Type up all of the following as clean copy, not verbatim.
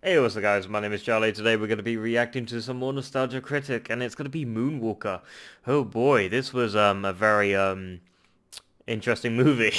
Hey, what's up guys, my name is Charlie. Today we're going to be reacting to some more nostalgia critic, and it's going to be Moonwalker. Oh boy, this was a very interesting movie.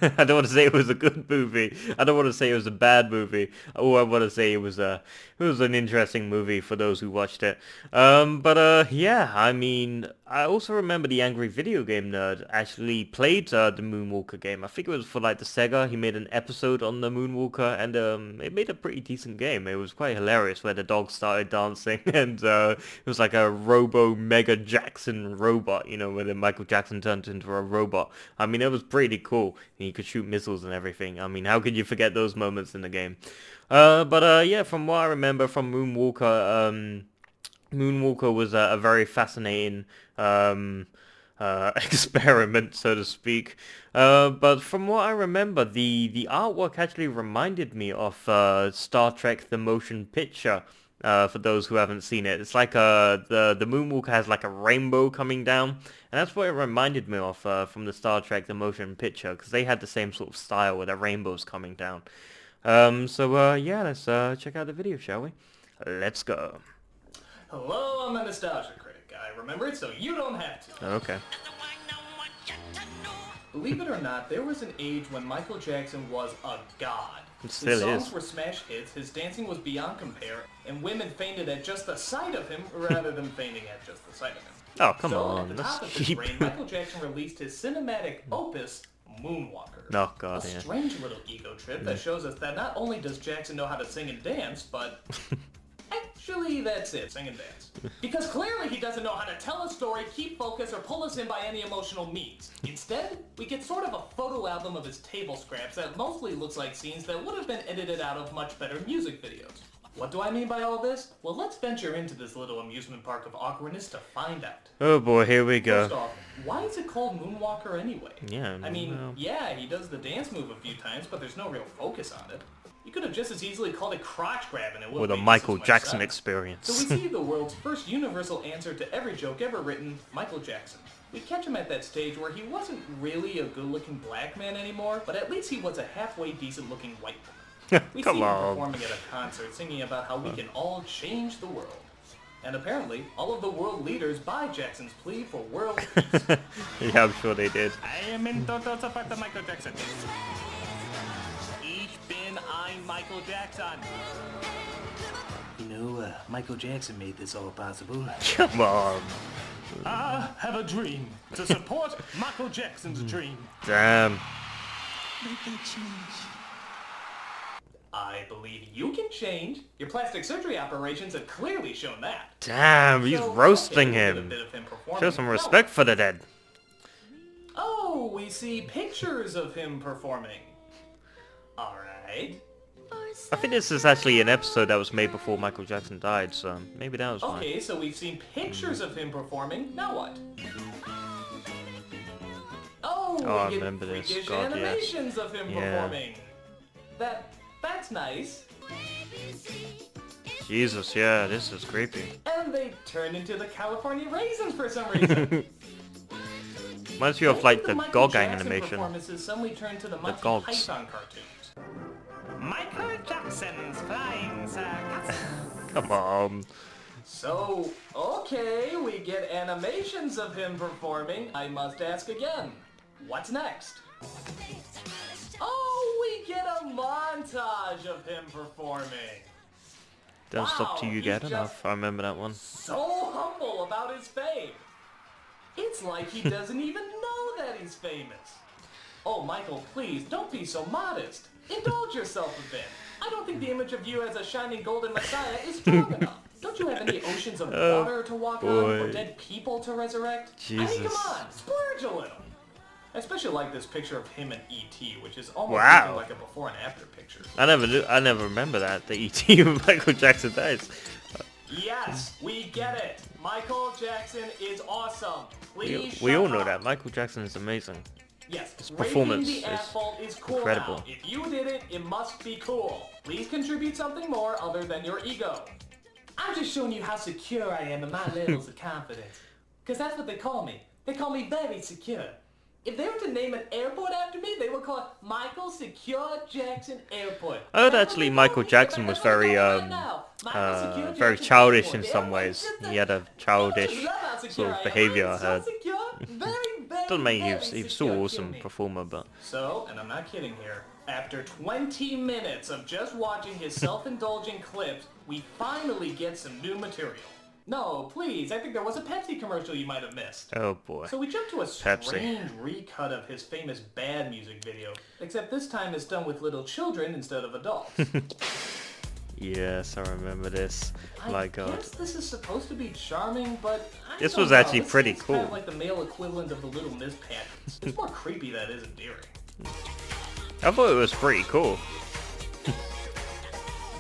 I don't want to say it was a good movie. I don't want to say it was a bad movie. Oh, I want to say it was an interesting movie for those who watched it. Yeah, I mean, I also remember the Angry Video Game Nerd actually played the Moonwalker game. I think it was for like the Sega. He made an episode on the Moonwalker, and it made a pretty decent game. It was quite hilarious where the dog started dancing, and it was like a Robo Mega Jackson robot, where then Michael Jackson turned into a robot. I mean, it was pretty cool. And you could shoot missiles and everything. I mean, how could you forget those moments in the game? Yeah, from what I remember from Moonwalker, Moonwalker was a very fascinating experiment, so to speak. But from what I remember, the artwork actually reminded me of Star Trek: The Motion Picture. For those who haven't seen it, it's like the Moonwalker has like a rainbow coming down, and that's what it reminded me of from the Star Trek: The Motion Picture, because they had the same sort of style with the rainbows coming down. Yeah, let's check out the video, shall we? Let's go. Hello, I'm a nostalgia critic. I remember it so you don't have to. Okay. Believe it or not, there was an age when Michael Jackson was a god. It His still songs is. were smash hits, his dancing was beyond compare, and women fainted at just the sight of him rather than fainting at just the sight of him. Oh, come so, on, at the that's top of his cheap. reign, Michael Jackson released his cinematic opus, Moonwalker. Oh, God, A yeah. strange little ego trip that shows us that not only does Jackson know how to sing and dance, but actually, that's it. Sing and dance. Because clearly he doesn't know how to tell a story, keep focus, or pull us in by any emotional means. Instead, we get sort of a photo album of his table scraps that mostly looks like scenes that would have been edited out of much better music videos. What do I mean by all this? Well, let's venture into this little amusement park of awkwardness to find out. Oh boy, here we First go. off, why is it called Moonwalker anyway? Yeah, I mean, well. yeah, he does the dance move a few times, but there's no real focus on it. You could have just as easily called it crotch grab and it would With have a made Michael just as much Jackson sense. experience. So we see the world's first universal answer to every joke ever written, Michael Jackson. We catch him at that stage where he wasn't really a good-looking black man anymore, but at least he was a halfway decent-looking white woman. We Come see him on. performing at a concert singing about how we can all change the world. And apparently, all of the world leaders buy Jackson's plea for world peace. Yeah, I'm sure they did. I am in total support of Michael Jackson. Ich bin ein Michael Jackson. You know, Michael Jackson made this all possible. Come on. I have a dream to support Michael Jackson's dream. Damn. I believe you can change. Your plastic surgery operations have clearly shown that. Damn, he's So, roasting okay, we'll get a him. bit of him performing. Show some No. respect for the dead. Oh, we see pictures of him performing. Alright. I think this is actually an episode that was made before Michael Jackson died, so maybe that was fine. Okay, so we've seen pictures of him performing. Now what? Oh, Oh, I we get remember this. freakish God, yes. animations of him Yeah. performing. That's nice. Jesus, yeah, this is creepy. And they turned into the California Raisins for some reason. Reminds you of like the Michael Gog Jackson animation. performances suddenly turned to the Monty Gogs. Python cartoons. Michael Jackson's Flying Circus. Come on. So, okay, we get animations of him performing. I must ask again, what's next? Oh, we get a montage of him performing. Don't stop till Wow, you he's get just enough. I remember that one. So humble about his fame. It's like he doesn't even know that he's famous. Oh, Michael, please, don't be so modest. Indulge yourself a bit. I don't think the image of you as a shining golden messiah is strong enough. Don't you have any oceans of water to walk on or boy. dead people to resurrect? I mean, Jesus. come on, splurge a little. I especially like this picture of him and E.T., which is almost Wow. looking like a before and after picture. I never remember that. The E.T. with Michael Jackson dies. Yes, we get it. Michael Jackson is awesome. Please We shut all know up. that. Michael Jackson is amazing. Yes, His performance raising the is asphalt is cool incredible. now. If you did it, it must be cool. Please contribute something more other than your ego. I'm just showing you how secure I am in my levels of confidence. Because that's what they call me. They call me very secure. If they were to name an airport after me, they would call it Michael Secure Jackson Airport. I heard That's what actually they call Michael me. Jackson was That's what they very call me right now. Michael Secure very Jackson childish Airport. in The some airport's ways. just He had a People just childish love how secure sort I of am. behavior, I I'm so heard. secure. Very, very, Doesn't mean very he was still secure. awesome Kill me. performer, but So, and I'm not kidding here, after 20 minutes of just watching his self-indulgent clips, we finally get some new material. No, please, I think there was a Pepsi commercial you might have missed. oh boy. So we jump to a Pepsi. strange recut of his famous Bad music video, except this time it's done with little children instead of adults. Yes, I remember this. My I god. guess this is supposed to be charming, but I This don't was know. actually This pretty seems kind of cool. like the male equivalent of the Little Miss pageants. It's more creepy than it is endearing. I thought it was pretty cool.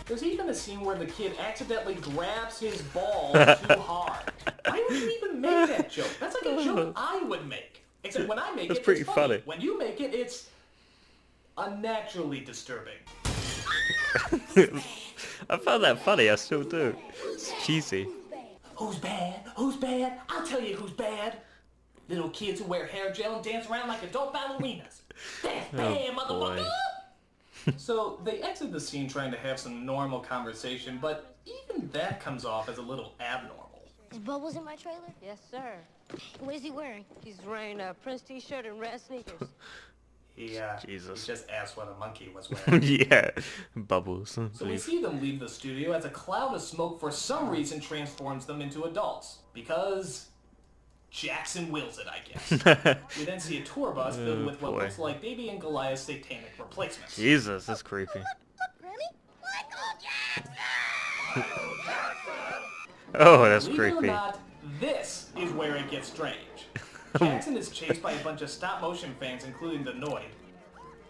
There's even a scene where the kid accidentally grabs his ball too hard. Why would you even make that joke? That's like a joke I would make. Except when I make That's it, pretty it's funny. funny. When you make it, it's unnaturally disturbing. I found that funny, I still do. It's cheesy. Who's bad? Who's bad? I'll tell you who's bad. Little kids who wear hair gel and dance around like adult ballerinas. That's bad, boy. motherfucker! So they exit the scene trying to have some normal conversation, but even that comes off as a little abnormal. Is Bubbles in my trailer? Yes, sir. What is he wearing? He's wearing a Prince t-shirt and red sneakers. He Jesus. just asked what a monkey was wearing. Yeah. Bubbles. I So we believe. see them leave the studio as a cloud of smoke for some reason transforms them into adults. Because Jackson wills it, I guess. We then see a tour bus filled with what boy. looks like Baby and Goliath's satanic replacements. Jesus, that's creepy. Granny? Michael Jackson! Oh, that's Believe it or creepy. not, this is where it gets strange. Jackson is chased by a bunch of stop-motion fans, including the Noid.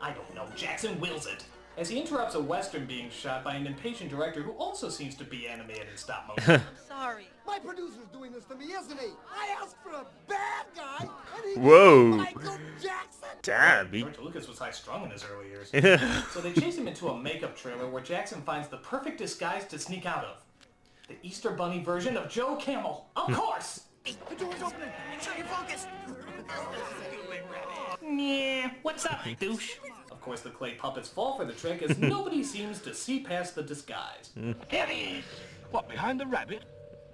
I don't know, Jackson wills it. As he interrupts a western being shot by an impatient director who also seems to be animated in stop motion. Sorry. My producer's doing this to me, isn't he? I asked for a bad guy, and he Whoa. Michael Jackson. Damn, he... George Lucas was high-strung in his early years. Yeah. So they chase him into a makeup trailer where Jackson finds the perfect disguise to sneak out of. The Easter Bunny version of Joe Camel. Of course! The door's opening. Make sure you're focused. Yeah, what's up, douche? Of course, the clay puppets fall for the trick as nobody seems to see past the disguise. There he is. What, behind the rabbit?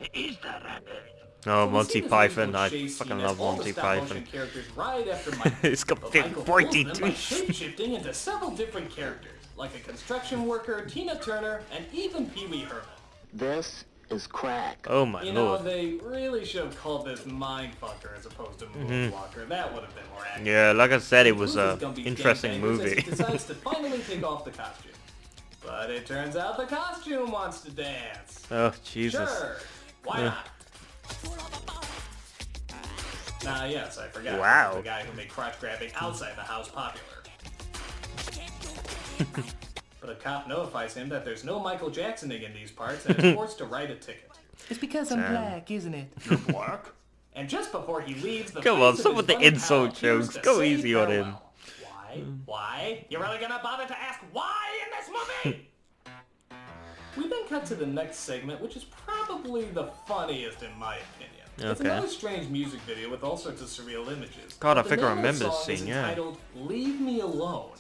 It is the rabbit. Oh, So we see Monty this Python. original I chase fucking scene as love all the Monty stop-motion Python. characters ride after Michael. It's got But big Michael pointy fools them by teeth. shape-shifting into several different characters, like a construction worker, Tina Turner, and even Pee Wee Herman. This is crack. Oh my You know, lord. they really should have called this Mindfucker as opposed to Moonwalker. That would have been more accurate. Yeah, like I said, it was Loses a Gumby's interesting gangbangers as movie. He decides to finally take off the costume. But it turns out the costume wants to dance. Oh, Jesus. Sure, why not? Yes, I forgot. Wow. The guy who made crotch grabbing outside the house popular. But a cop notifies him that there's no Michael Jacksoning in these parts and is forced to write a ticket. It's because I'm Damn. black, isn't it? You're black? And just before he leaves, the Come face on, of some his of the running insult pal appears jokes. to Go say easy on him. farewell. Why? Why? You're really gonna bother to ask why in this movie? We then cut to the next segment, which is probably the funniest in my opinion. It's Okay. another strange music video with all sorts of surreal images. God, I The think I name of the remember this song is scene, yeah. entitled Leave Me Alone.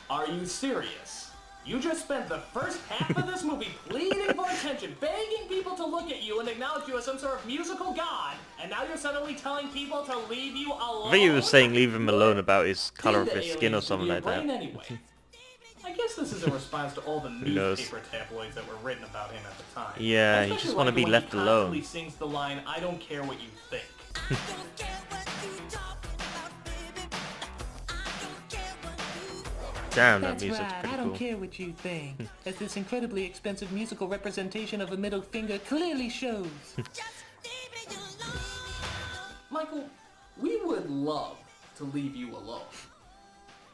Are you serious? You just spent the first half of this movie pleading for attention, begging people to look at you and acknowledge you as some sort of musical god, and now you're suddenly telling people to leave you alone? I think he was saying leave him alone about his Did color of the his skin or aliens something do like your that. brain anyway? I guess this is a response to all the knows? newspaper tabloids that were written about him at the time. Yeah, you Especially just wanna like be when left he alone. constantly sings the line, "I don't care what you think." Damn, that music's pretty I don't cool. care what you think, as this incredibly expensive musical representation of a middle finger clearly shows. Michael, we would love to leave you alone.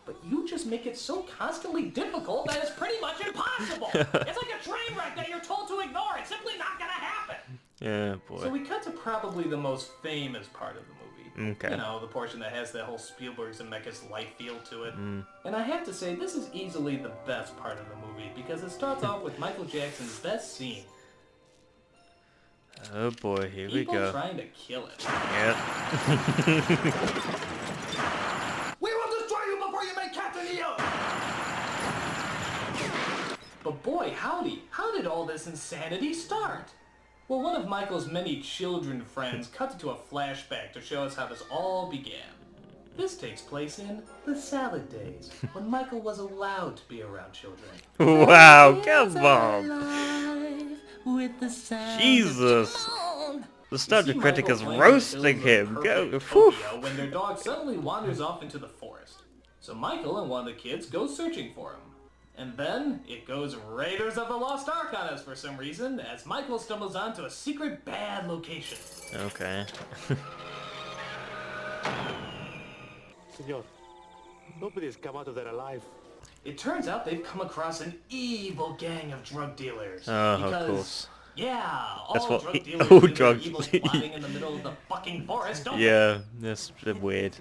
But you just make it so constantly difficult that it's pretty much impossible. It's like a train wreck that you're told to ignore. It's simply not gonna happen. Yeah, So boy. we cut to probably the most famous part of the movie. Okay. You know, the portion that has that whole Spielberg Zemeckis light feel to it. Mm. And I have to say, this is easily the best part of the movie because it starts off with Michael Jackson's best scene. Oh boy, here we People go. trying to kill it. Yep. We will destroy you before you make Captain EO! But boy, howdy, how did all this insanity start? Well, one of Michael's many children friends cut into a flashback to show us how this all began. This takes place in the salad days, when Michael was allowed to be around children. Wow, come on. With the sound Jesus. of The You Starter see Critic Michael is playing roasting the him. films of Go. perfect Whew. Tokyo when their dog suddenly wanders off into the forest. So Michael and one of the kids go searching for him. And then it goes Raiders of the Lost Ark on us for some reason, as Michael stumbles onto a secret bad location. Okay. Senor, nobody's come out of there alive. It turns out they've come across an evil gang of drug dealers. Oh, because, of course. Yeah, That's all what drug he- dealers all do their drugs- evil plotting in the middle of the fucking forest, don't they? Yeah, that's weird.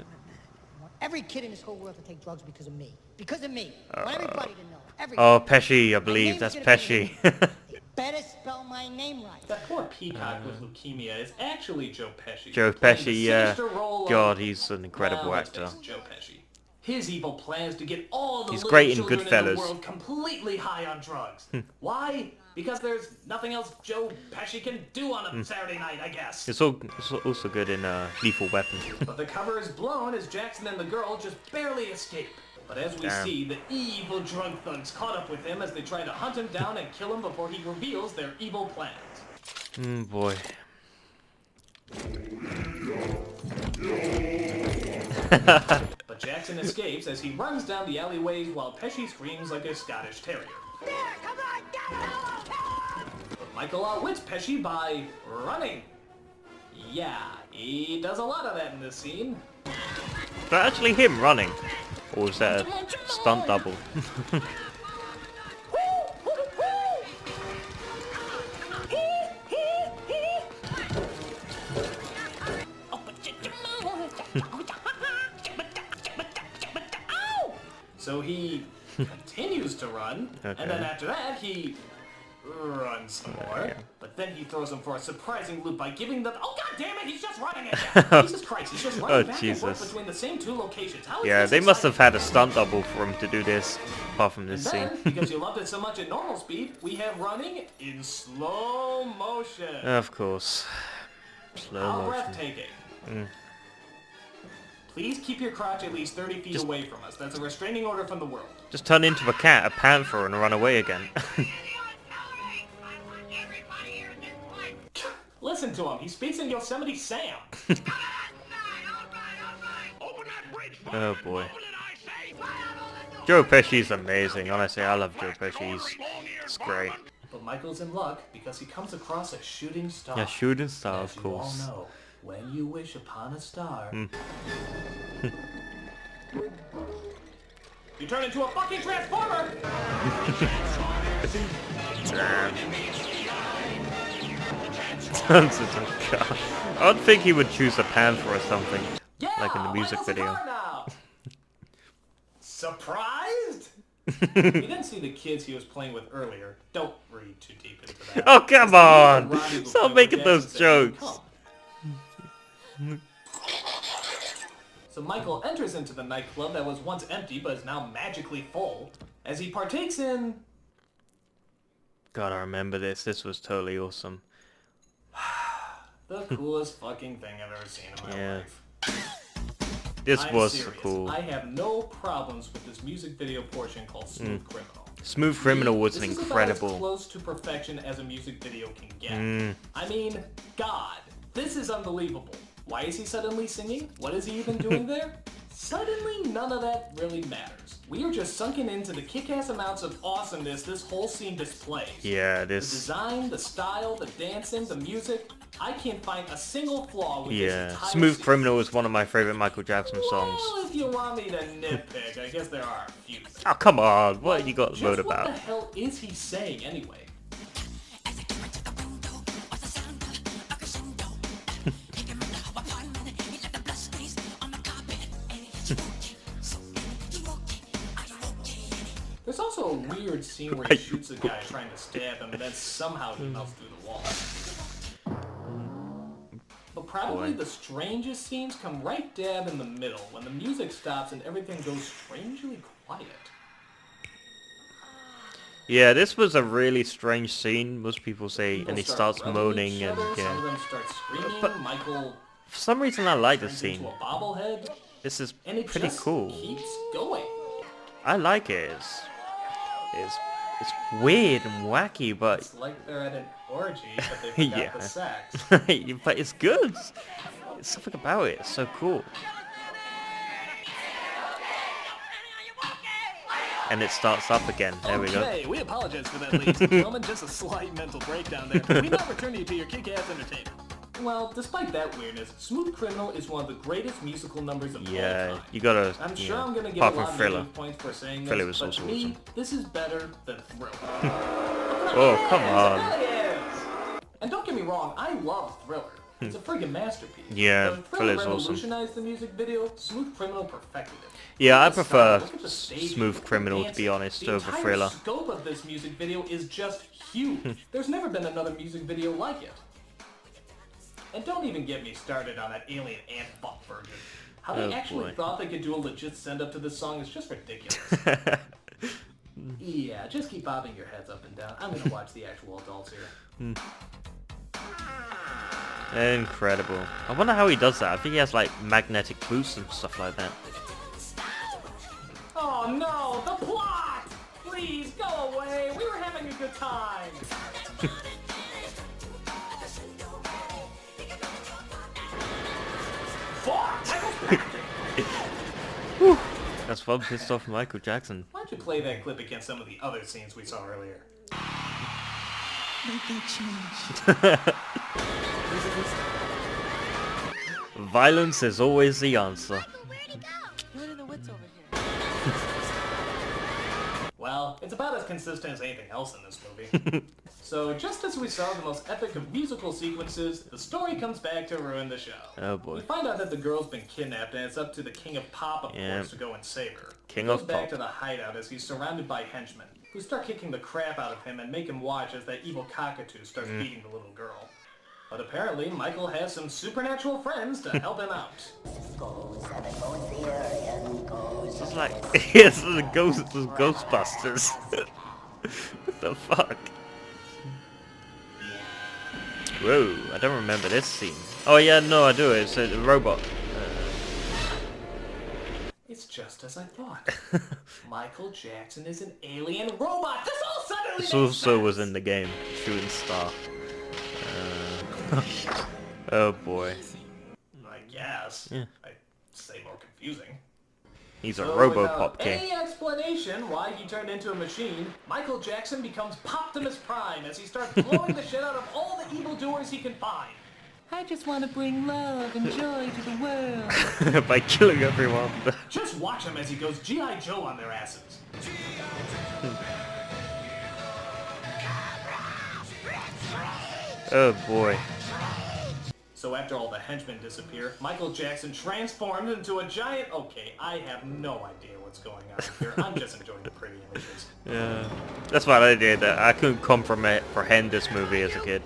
Every kid in this whole world to take drugs because of me. Because of me. I want everybody to know. Oh, Everybody. Pesci, I believe. That's name's gonna Pesci. You better spell my name right. That poor peacock with leukemia is actually Joe Pesci. Joe playing Pesci, the yeah. sinister role God, of- he's an incredible let's actor. face it, Joe Pesci. His evil plans to get all the He's little great in children in Goodfellas. the world completely high on drugs. Why? Because there's nothing else Joe Pesci can do on a Saturday night, I guess. It's also good in Lethal Weapon. But the cover is blown as Jackson and the girl just barely escape. But as we Damn. see, the evil drug thugs caught up with him as they try to hunt him down and kill him before he reveals their evil plans. Boy. But Jackson escapes as he runs down the alleyways while Pesci screams like a Scottish terrier. But Michael outwits Pesci by running. Yeah, he does a lot of that in this scene. Is that actually him running? Or is that a stunt double? So he continues to run, and then Okay. after that he runs some more. But then he throws him for a surprising loop by giving them. Oh god damn it! He's just running again. Jesus Christ! He's just running Oh, back and forth Jesus. between the same two locations. How is Yeah, this they must have exciting? had a stunt double for him to do this, apart from And this scene. then, because you loved it so much at normal speed, we have running in slow motion. Of course. Slow How motion. breathtaking. Please keep your crotch at least 30 feet away from us. That's a restraining order from the world. Just turn into a cat, a panther, and run away again. Listen to him. He speaks in Yosemite Sam. Open that bridge, Oh boy. open it, I say. Joe Pesci's amazing. Honestly, I love Joe Pesci. He's great. But Michael's in luck because he comes across a shooting star. Yeah, shooting star, As of you all course. know, when you wish upon a star, you turn into a fucking transformer. Turns into a car. I would think he would choose a panther or something. Yeah, Like in the music Michael's a video. car now. Surprised? We didn't see the kids he was playing with earlier. Don't read too deep into that. Oh, come It's the on! rendezvous Stop point making where those Jackson said, jokes. "Come." So Michael enters into the nightclub that was once empty but is now magically full, as he partakes in... God, I remember this. This was totally awesome. the coolest fucking thing I've ever seen in my Yeah. life. This I'm was serious. cool. I have no problems with this music video portion called Smooth Criminal. Smooth Criminal was This is about as incredible. close to perfection as a music video can get. I mean, God, this is unbelievable. Why is he suddenly singing? What is he even doing there? Suddenly, none of that really matters. We are just sunken into the kick-ass amounts of awesomeness this whole scene displays. Yeah, The this... design, the style, the dancing, the music. I can't find a single flaw with this Yeah, entire Smooth scene. Criminal is one of my favorite Michael Jackson songs. Well, if you want me to nitpick, I guess there are a few. Oh, come on. What you got to Just vote what about? the hell is he saying anyway? There's also a weird scene where he shoots a guy trying to stab him, and then somehow he melts through the wall. probably boy. the strangest scenes come right dab in the middle, when the music stops and everything goes strangely quiet. Yeah, this was a really strange scene, most people say, People and he start starts rubbing moaning each and other, some yeah. of them start screaming, But Michael for some reason I like this turns into scene. a bobblehead, This is and it pretty just cool. keeps going. I like it. It's it's weird and wacky, but It's like they're at an orgy, but they forgot yeah. the sex. But it's good. It's something about it. It's so cool. And it starts up again. There we go. Okay, we apologize for that, ladies and gentlemen. Just a slight mental breakdown there. We now return you to your kick-ass entertainment. Well, despite that weirdness, Smooth Criminal is one of the greatest musical numbers of all Yeah, time. you gotta. I'm yeah. sure I'm gonna get Apart a from lot of Thriller. negative points for saying Thriller this, was but also to me, awesome. this is better than Thriller. Oh, come on. It really is! And don't get me wrong, I love Thriller. It's a friggin' masterpiece. Yeah, When Thriller Thriller's awesome. revolutionized the music video, Smooth Criminal perfected it. Yeah, I Look at the prefer style, look at the staging, Smooth look at the Criminal, to dancing. be honest, the over entire Thriller. scope of this music video is just huge. There's never been another music video like it. And don't even get me started on that alien ant fuck version. How they Oh, actually boy. thought they could do a legit send-up to this song is just ridiculous. Yeah, just keep bobbing your heads up and down. I'm gonna watch the actual adults here. Incredible. I wonder how he does that. I think he has like magnetic boots and stuff like that. Oh no, the plot! Please, go away! We were having a good time! Fuck! That's one pissed off Michael Jackson. Why don't you play that clip against some of the other scenes we saw earlier? Violence is always the answer. Where'd he go? You're in the woods over here. Well, it's about as consistent as anything else in this movie. So, just as we saw the most epic of musical sequences, the story comes back to ruin the show. Oh We boy. find out that the girl's been kidnapped, and it's up to the King of Pop, of Yeah. course, to go and save her. King He goes of back Pop. to the hideout as he's surrounded by henchmen, who start kicking the crap out of him and make him watch as that evil cockatoo starts beating the little girl. But apparently, Michael has some supernatural friends to help him out. This is like it's the Ghostbusters. What the fuck? Whoa, I don't remember this scene. Oh yeah, no, I do. It's a robot. It's just as I thought. Michael Jackson is an alien robot. This all suddenly This makes also sense. was in the game, Shooting Star. Oh boy, I guess. Yeah. I'd say more confusing. he's a So Robopop without king. any explanation why he turned into a machine, Michael Jackson becomes Poptimus Prime as he starts blowing the shit out of all the evildoers he can find. I just want to bring love and joy to the world. By killing everyone. Just watch him as he goes G.I. Joe on their asses. Oh boy. So after all the henchmen disappear, Michael Jackson transforms into a giant... Okay, I have no idea what's going on here. I'm just enjoying the pretty images. Yeah, that's what I did. I couldn't comprehend this movie as a kid.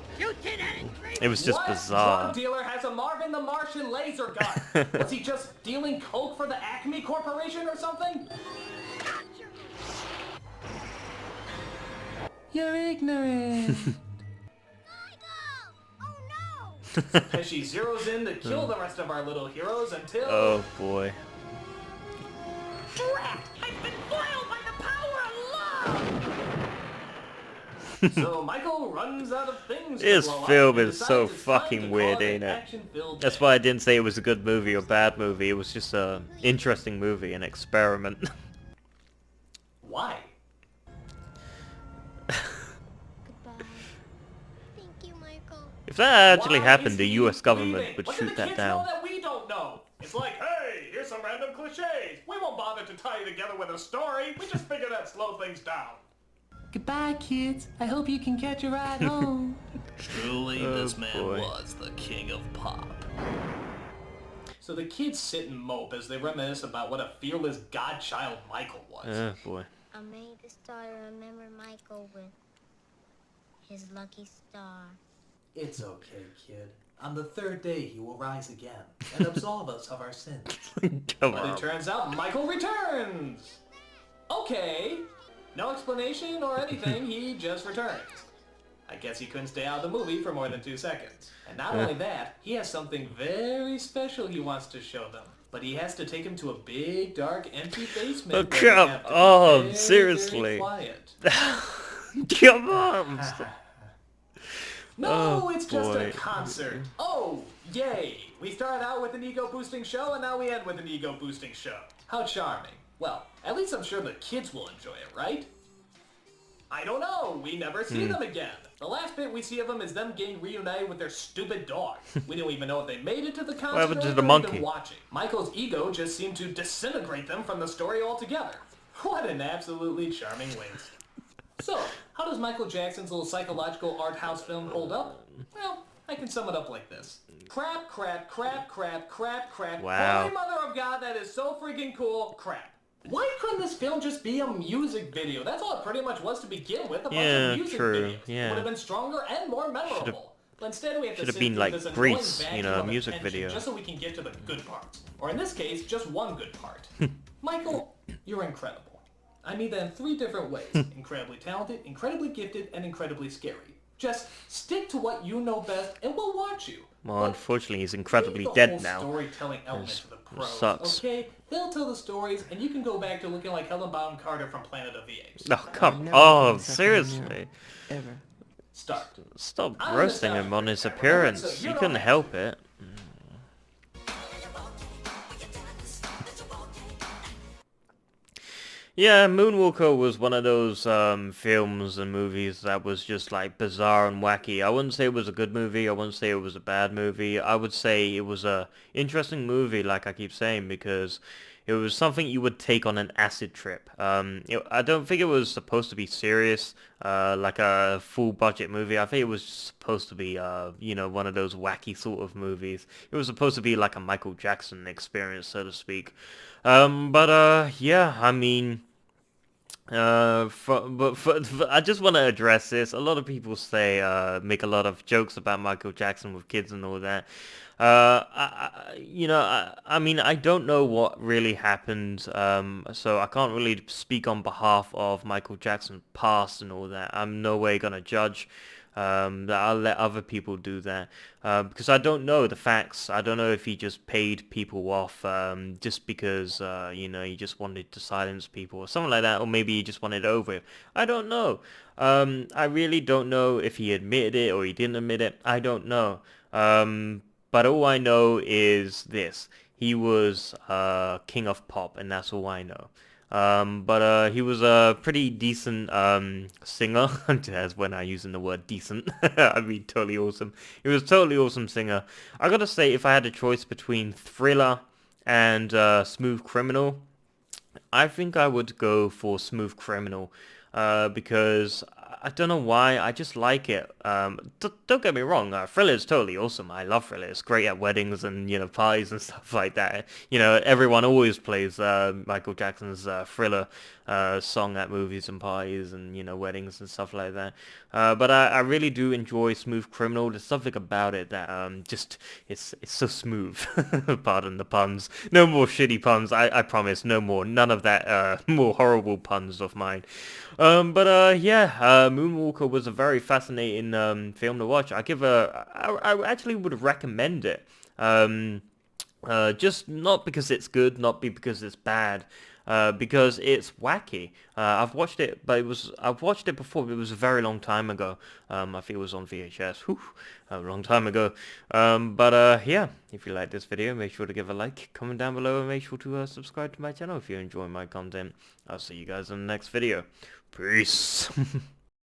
It was just What bizarre. drug dealer has a Marvin the Martian laser gun? Was he just dealing coke for the Acme Corporation or something? You're ignorant. Pesci zeroes in to kill the rest of our little heroes until... Oh boy. Trapped! I've been foiled by the power of love! So Michael runs out of things This to blow up film and is so decides it's time fucking to weird, call it ain't an it? action-filled That's day. why I didn't say it was a good movie or bad movie. It was just a interesting movie, an experiment. Why? Goodbye. Thank you, Michael. If that actually Why happened, is the he U.S. government leaving? would What do shoot the that kids down. know that we don't know? It's like, hey, here's some random cliches. We won't bother to tie you together with a story. We just figured that'd slow things down. Goodbye, kids. I hope you can catch a ride home. Truly, Oh, boy. was the king of pop. So the kids sit and mope as they reminisce about what a fearless godchild Michael was. Oh boy. I made the star to remember Michael with his lucky star. It's okay, kid. On the third day he will rise again and absolve us of our sins. Come But on. it turns out Michael returns! Okay. No explanation or anything, he just returns. I guess he couldn't stay out of the movie for more than 2 seconds. And not only that, he has something very special he wants to show them. But he has to take him to a big, dark, empty basement. Oh, where they come have to be on, very, seriously. very quiet. Come on. No, Oh, it's just a boy. concert. Oh, yay. We started out with an ego-boosting show, and now we end with an ego-boosting show. How charming. Well, at least I'm sure the kids will enjoy it, right? I don't know. We never see them again. The last bit we see of them is them getting reunited with their stupid dog. We don't even know if they made it to the concert What happened or to if the they're monkey? even watching. Michael's ego just seemed to disintegrate them from the story altogether. What an absolutely charming waste. So, how does Michael Jackson's little psychological art house film hold up? Well, I can sum it up like this. Crap, crap, crap, crap, crap, crap. Wow. Holy mother of God, that is so freaking cool. Crap. Why couldn't this film just be a music video? That's all it pretty much was to begin with, a bunch Yeah, of music true, videos. yeah. It would have been stronger and more memorable. But instead we have to should've sit been through like this annoying Grease, you vacuum know, a of music attention video. just so we can get to the good parts. Or in this case, just one good part. Michael, you're incredible. I mean that in 3 different ways. Incredibly talented, incredibly gifted, and incredibly scary. Just stick to what you know best and we'll watch you. Well, But unfortunately, he's incredibly leave the dead whole now. storytelling element to the pros, sucks. okay? They'll tell the stories, and you can go back to looking like Helen Bonham Carter from Planet of the Apes. Oh, come Never on, been stuck in a mirror. seriously. Ever. Start. Stop I'm roasting nostalgic him on his for that, appearance. so you He don't couldn't have help it. Yeah, Moonwalker was one of those films and movies that was just like bizarre and wacky. I wouldn't say it was a good movie. I wouldn't say it was a bad movie. I would say it was a interesting movie, like I keep saying, because it was something you would take on an acid trip. I don't think it was supposed to be serious, like a full budget movie. I think it was supposed to be, you know, one of those wacky sort of movies. It was supposed to be like a Michael Jackson experience, so to speak. Yeah, I mean, I just want to address this. A lot of people say, make a lot of jokes about Michael Jackson with kids and all that. I mean, I don't know what really happened, so I can't really speak on behalf of Michael Jackson's past and all that. I'm no way gonna judge. That I'll let other people do that, because I don't know the facts. I don't know if he just paid people off just because you know, he just wanted to silence people or something like that, or maybe he just wanted it over with. I don't know. I really don't know if he admitted it or he didn't admit it. I don't know. But all I know is this: he was king of pop, and that's all I know. He was a pretty decent singer. As when I'm using the word decent, I mean totally awesome. He was a totally awesome singer. I gotta say, if I had a choice between Thriller and Smooth Criminal, I think I would go for Smooth Criminal, because I don't know why, I just like it. Don't get me wrong, Thriller is totally awesome. I love Thriller. It's great at weddings and, you know, parties and stuff like that. You know, everyone always plays Michael Jackson's Thriller song at movies and parties and, you know, weddings and stuff like that. But I really do enjoy Smooth Criminal. There's something about it that just, it's so smooth. Pardon the puns. No more shitty puns, I promise. No more. None of that more horrible puns of mine. Moonwalker was a very fascinating film to watch. I actually would recommend it. Just not because it's good, not because it's bad, because it's wacky. I've watched it, but I've watched it before, but it was a very long time ago. I think it was on VHS. Whew, a long time ago. Yeah, if you like this video, make sure to give a like, comment down below, and make sure to subscribe to my channel if you enjoy my content. I'll see you guys in the next video. Peace.